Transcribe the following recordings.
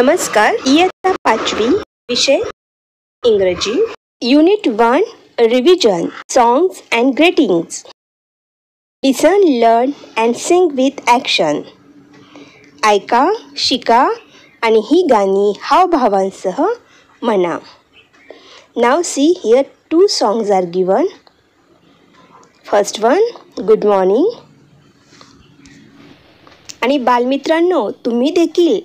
नमस्कार. इयत्ता 5वी विषय इंग्रजी unit 1 revision songs and greetings. Listen, learn and sing with action. ऐका, शिका आणि ही गाणी हावभावांसह म्हणा. Now see here 2 songs are given. First one good morning. आणि बालमित्रांनो, तुम्ही देखील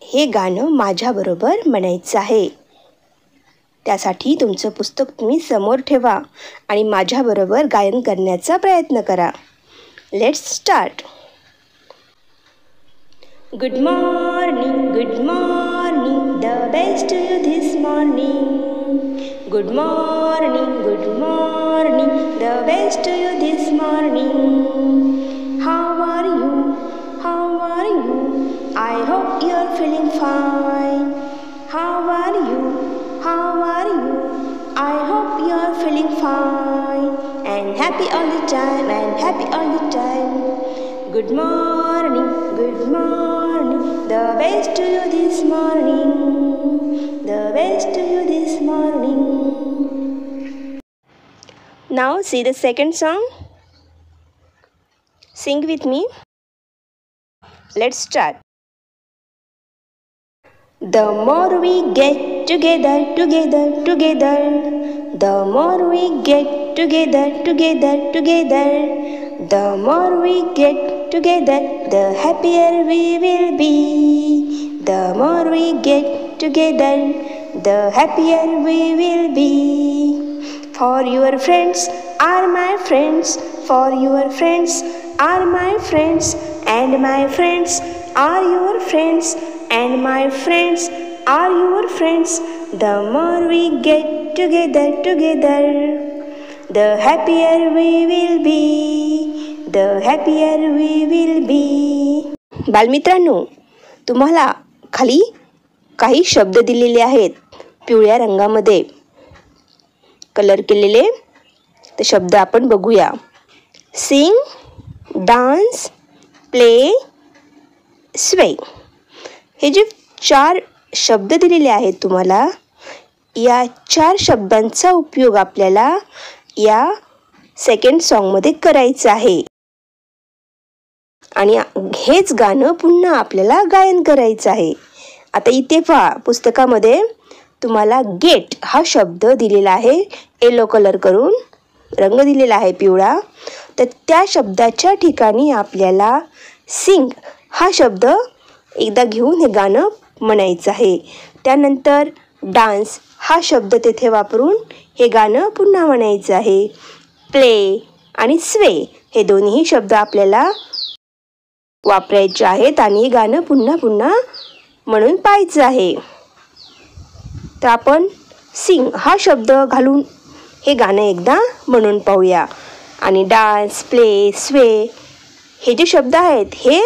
हे गाणं माझ्याबरोबर म्हणायचं आहे. त्यासाठी तुमचं पुस्तक तुम्ही समोर ठेवा आणि माझ्याबरोबर गायन करण्याचा प्रयत्न करा. Let's start. Good morning, good morning, the best to you this morning. Good morning, good morning, the best to you this morning. How are you? How are you? I hope you are feeling fine. How are you? How are you? I hope you are feeling fine and happy all the time and happy all the time. Good morning, good morning, the best to you this morning, the best to you this morning. Now see the second song. Sing with me. Let's start. The more we get together, together, together, the more we get together, together, together, the more we get together, the happier we will be. The more we get together, the happier we will be. For your friends are my friends, for your friends are my friends, and my friends are your friends, and my friends are your friends. The more we get together, together, the happier we will be. The happier we will be. बालमित्रांनो, तुम्हाला खाली काही शब्द दिलेले आहेत पिवळ्या रंगामध्ये colour केलेले. ते शब्द आपण बघूया. Sing, dance, play, sway. हे जे 4 शब्द दिलेले आहेत तुम्हाला, या 4 शब्दांचा उपयोग आपल्याला या सेकंड सॉन्गमध्ये करायचं आहे. आणि हेच गाणं पुन्हा आपल्याला गायन करायचं आहे. आता इथे पहा, पुस्तकामध्ये तुम्हाला गेट हा शब्द दिलेला आहे. येलो कलर करून रंग दिलेला आहे पिवळा. तर त्या शब्दाच्या ठिकाणी आपल्याला सिंग हा शब्द एकदा घेऊन हे गाणं म्हणायचं आहे. त्यानंतर डान्स हा शब्द तेथे वापरून हे गाणं पुन्हा म्हणायचं आहे. प्ले आणि स्वे हे दोन्ही शब्द आपल्याला वापरायचे आहेत आणि हे गाणं पुन्हा पुन्हा म्हणून पाहायचं आहे. तर आपण सिंग हा शब्द घालून हे गाणं एकदा म्हणून पाहूया. आणि डान्स, प्ले, स्वे हे जे शब्द आहेत हे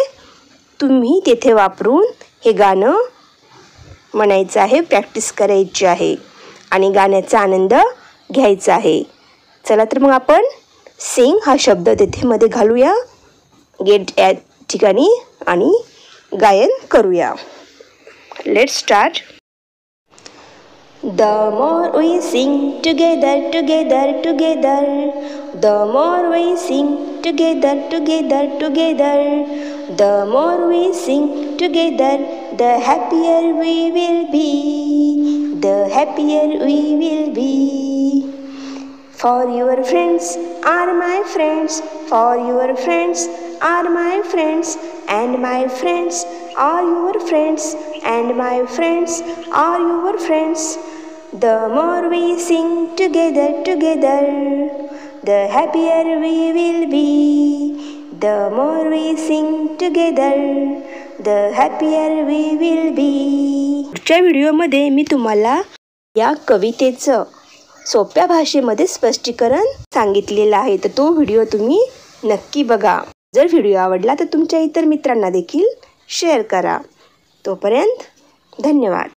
तुम्ही तेथे वापरून हे गाणं म्हणायचं आहे, प्रॅक्टिस करायची आहे आणि गाण्याचा आनंद घ्यायचा आहे. चला तर मग आपण सिंग हा शब्द तेथे मध्ये घालूया गेट या ठिकाणी आणि गायन करूया. Let's start. The more we sing together, together, together, the more we sing together, together, together, the more we sing together, the happier we will be. The happier we will be. For your friends are my friends, for your friends are my friends, and my friends are your friends, and my friends are your friends. The more we sing together, together, the happier we will be. The more we sing together, the happier we will be. पुढच्या व्हिडिओमध्ये मी तुम्हाला या कवितेचं सोप्या भाषेमध्ये स्पष्टीकरण सांगितलेलं आहे. तर तो व्हिडिओ तुम्ही नक्की बघा. जर व्हिडिओ आवडला तर तुमच्या इतर मित्रांना देखील शेअर करा. तोपर्यंत धन्यवाद.